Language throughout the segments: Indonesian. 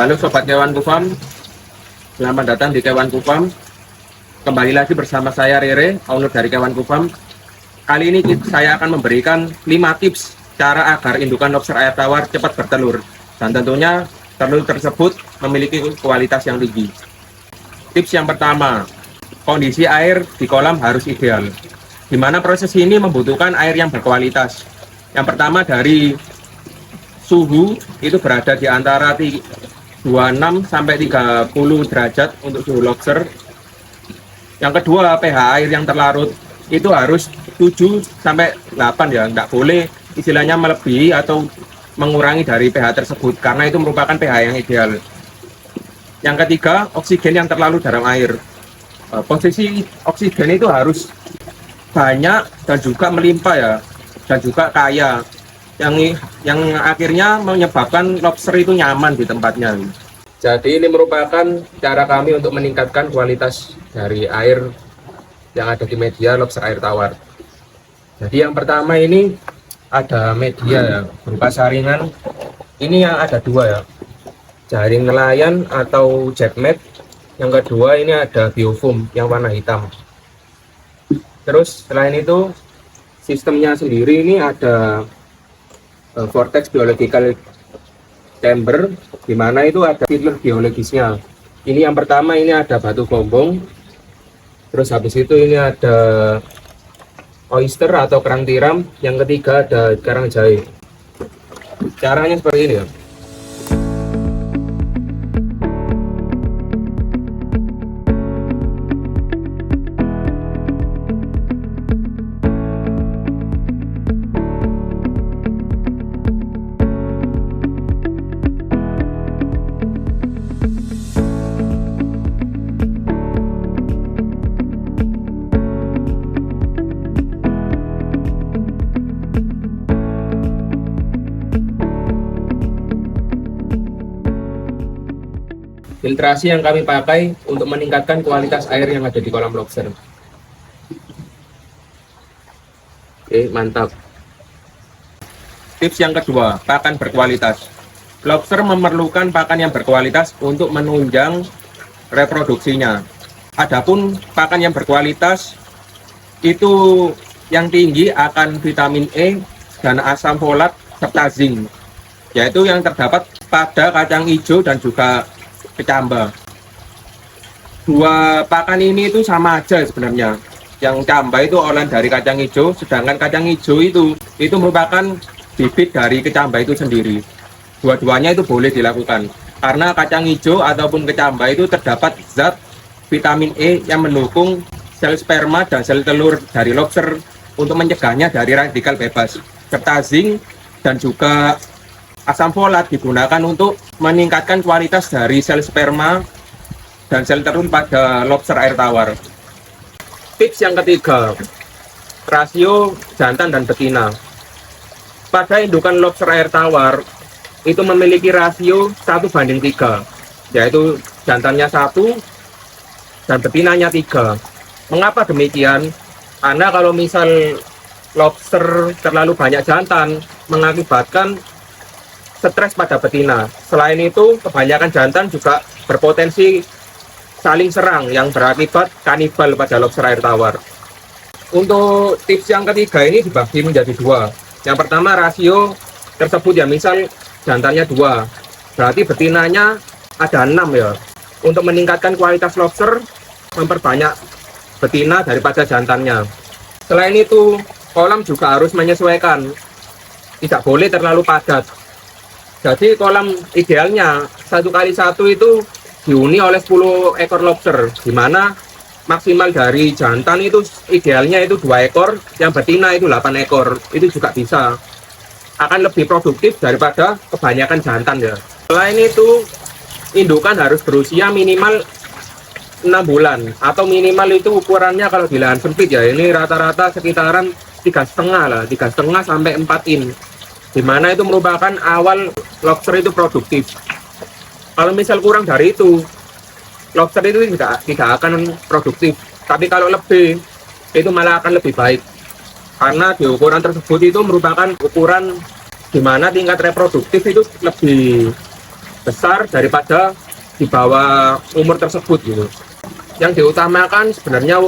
Halo Sobat Kewanku Farm, selamat datang di Kewanku Farm. Kembali lagi bersama saya Rere, owner dari Kewanku Farm. Kali ini saya akan memberikan 5 tips cara agar indukan lobster air tawar cepat bertelur. Dan tentunya telur tersebut memiliki kualitas yang tinggi. Tips yang pertama, kondisi air di kolam harus ideal. Di mana proses ini membutuhkan air yang berkualitas. Yang pertama dari suhu itu berada di antara 26 sampai 30 derajat untuk suhu lobster. Yang kedua, pH air yang terlarut itu harus 7 sampai 8 ya, nggak boleh istilahnya melebihi atau mengurangi dari pH tersebut karena itu merupakan pH yang ideal. Yang ketiga, oksigen yang terlalu dalam air. Posisi oksigen itu harus banyak dan juga melimpah ya, dan juga kaya. Yang akhirnya menyebabkan lobster itu nyaman di tempatnya. Jadi ini merupakan cara kami untuk meningkatkan kualitas dari air yang ada di media lobster air tawar. Jadi yang pertama ini ada media ya, berupa saringan. Ini yang ada 2 ya, jaring nelayan atau jetmat. Yang kedua ini ada biofoam yang warna hitam. Terus selain itu sistemnya sendiri ini ada vortex biological chamber, di mana itu ada filter biologisnya. Ini yang pertama ini ada batu gombong, terus habis itu ini ada oyster atau kerang tiram, yang ketiga ada karang jahe. Caranya seperti ini ya. Filtrasi yang kami pakai untuk meningkatkan kualitas air yang ada di kolam lobster. Oke, mantap. Tips yang kedua, pakan berkualitas. Lobster memerlukan pakan yang berkualitas untuk menunjang reproduksinya. Adapun pakan yang berkualitas itu yang tinggi akan vitamin E dan asam folat serta zinc, yaitu yang terdapat pada kacang hijau dan juga kecamba. 2 pakan ini itu sama aja sebenarnya. Yang kecamba itu olahan dari kacang hijau, sedangkan kacang hijau itu merupakan bibit dari kecamba itu sendiri. Dua-duanya itu boleh dilakukan karena kacang hijau ataupun kecamba itu terdapat zat vitamin E yang mendukung sel sperma dan sel telur dari lobster untuk mencegahnya dari radikal bebas, serta zinc dan juga asam folat digunakan untuk meningkatkan kualitas dari sel sperma dan sel telur pada lobster air tawar. Tips yang ketiga, rasio jantan dan betina. Pada indukan lobster air tawar itu memiliki rasio 1:3, yaitu jantannya 1 dan betinanya 3. Mengapa demikian? Karena kalau misal lobster terlalu banyak jantan mengakibatkan stres pada betina. Selain itu, kebanyakan jantan juga berpotensi saling serang yang berakibat kanibal pada lobster air tawar. Untuk tips yang ketiga ini dibagi menjadi 2. Yang pertama, rasio tersebut ya, misal jantannya 2, berarti betinanya ada 6 ya. Untuk meningkatkan kualitas lobster, memperbanyak betina daripada jantannya. Selain itu, kolam juga harus menyesuaikan, tidak boleh terlalu padat. Jadi kolam idealnya 1x1 itu dihuni oleh 10 ekor lobster, di mana maksimal dari jantan itu idealnya itu 2 ekor, yang betina itu 8 ekor. Itu juga bisa, akan lebih produktif daripada kebanyakan jantan ya. Selain itu, indukan harus berusia minimal 6 bulan, atau minimal itu ukurannya kalau di lahan sempit ya, ini rata-rata sekitaran 3,5 lah, 3,5 sampai 4 in, di mana itu merupakan awal lobster itu produktif. Kalau misal kurang dari itu, lobster itu tidak akan produktif. Tapi kalau lebih, itu malah akan lebih baik. Karena di ukuran tersebut itu merupakan ukuran di mana tingkat reproduktif itu lebih besar daripada di bawah umur tersebut gitu. Yang diutamakan sebenarnya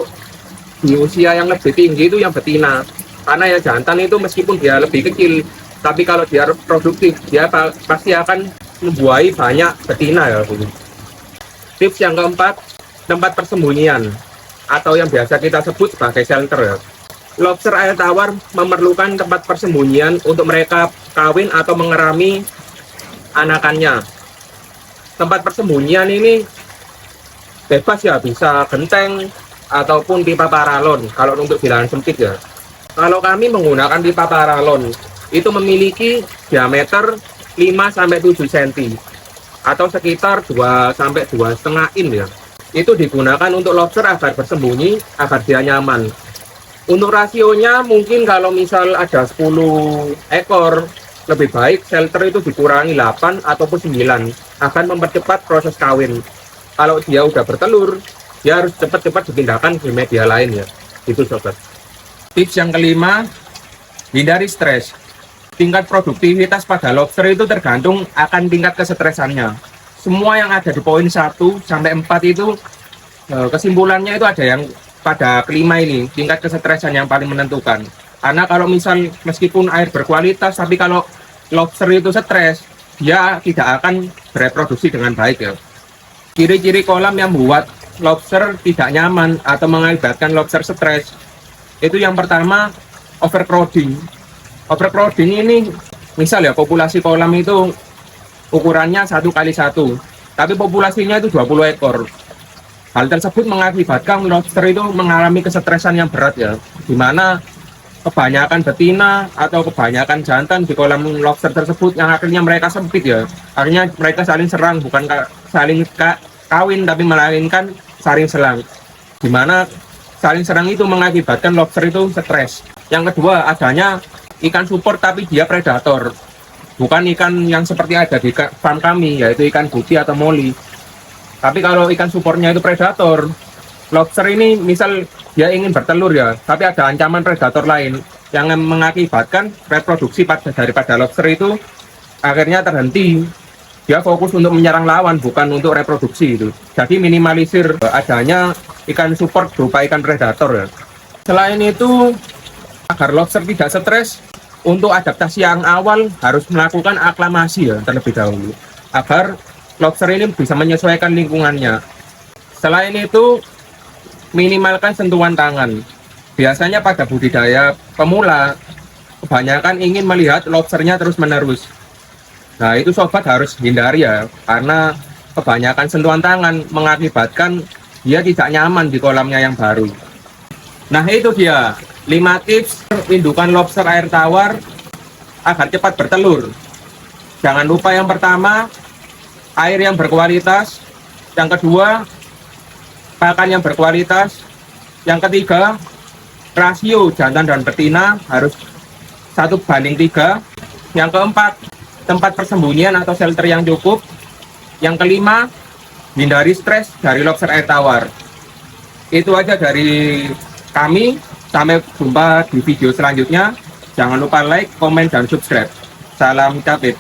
di usia yang lebih tinggi itu yang betina, karena ya jantan itu meskipun dia lebih kecil, tapi kalau dia produktif dia pasti akan membuahi banyak betina ya gitu. Tips yang keempat, tempat persembunyian atau yang biasa kita sebut sebagai shelter ya. Lobster air tawar memerlukan tempat persembunyian untuk mereka kawin atau mengerami anakannya. Tempat persembunyian ini bebas ya, bisa genteng ataupun pipa paralon kalau untuk bilangan sempit ya. Kalau kami menggunakan pipa paralon, itu memiliki diameter 5-7 cm atau sekitar 2-2,5 in ya. Itu digunakan untuk lobster agar bersembunyi, agar dia nyaman. Untuk rasionya mungkin kalau misal ada 10 ekor, lebih baik shelter itu dikurangi 8 ataupun 9, akan mempercepat proses kawin. Kalau dia udah bertelur, dia harus cepat-cepat dipindahkan ke media lain ya. Itu sobat. Tips yang kelima, hindari stres. Tingkat produktivitas pada lobster itu tergantung akan tingkat kesetresannya. Semua yang ada di poin 1 sampai 4 itu kesimpulannya itu ada yang pada kelima ini, tingkat kesetresan yang paling menentukan. Karena kalau misal meskipun air berkualitas, tapi kalau lobster itu stres, dia tidak akan bereproduksi dengan baik ya. Ciri-ciri kolam yang membuat lobster tidak nyaman atau mengakibatkan lobster stres, itu yang pertama, overcrowding. Overcrowding ini misal ya, populasi kolam itu ukurannya 1x1, tapi populasinya itu 20 ekor. Hal tersebut mengakibatkan lobster itu mengalami kesetresan yang berat ya, dimana kebanyakan betina atau kebanyakan jantan di kolam lobster tersebut yang akhirnya mereka sempit ya. Akhirnya mereka saling serang, bukan saling kawin, tapi melainkan saling serang, dimana saling serang itu mengakibatkan lobster itu stres. Yang kedua, adanya ikan support tapi dia predator, bukan ikan yang seperti ada di farm kami, yaitu ikan gupi atau moli. Tapi kalau ikan supportnya itu predator, lobster ini misal dia ingin bertelur ya, tapi ada ancaman predator lain yang mengakibatkan reproduksi daripada lobster itu akhirnya terhenti. Dia fokus untuk menyerang lawan, bukan untuk reproduksi itu. Jadi minimalisir adanya ikan support berupa ikan predator ya. Selain itu, agar lobster tidak stres, untuk adaptasi yang awal harus melakukan aklimasi ya terlebih dahulu, agar lobster ini bisa menyesuaikan lingkungannya. Selain itu, minimalkan sentuhan tangan. Biasanya pada budidaya pemula, kebanyakan ingin melihat lobsternya terus-menerus. Nah, itu sobat harus hindari ya, karena kebanyakan sentuhan tangan mengakibatkan dia tidak nyaman di kolamnya yang baru. Nah, itu dia 5 tips indukan lobster air tawar agar cepat bertelur. Jangan lupa yang pertama, air yang berkualitas. Yang kedua, pakan yang berkualitas. Yang ketiga, rasio jantan dan betina harus 1:3. Yang keempat, tempat persembunyian atau shelter yang cukup. Yang kelima, hindari stres dari lobster air tawar. Itu aja dari kami. Sampai jumpa di video selanjutnya. Jangan lupa like, komen, dan subscribe. Salam capit.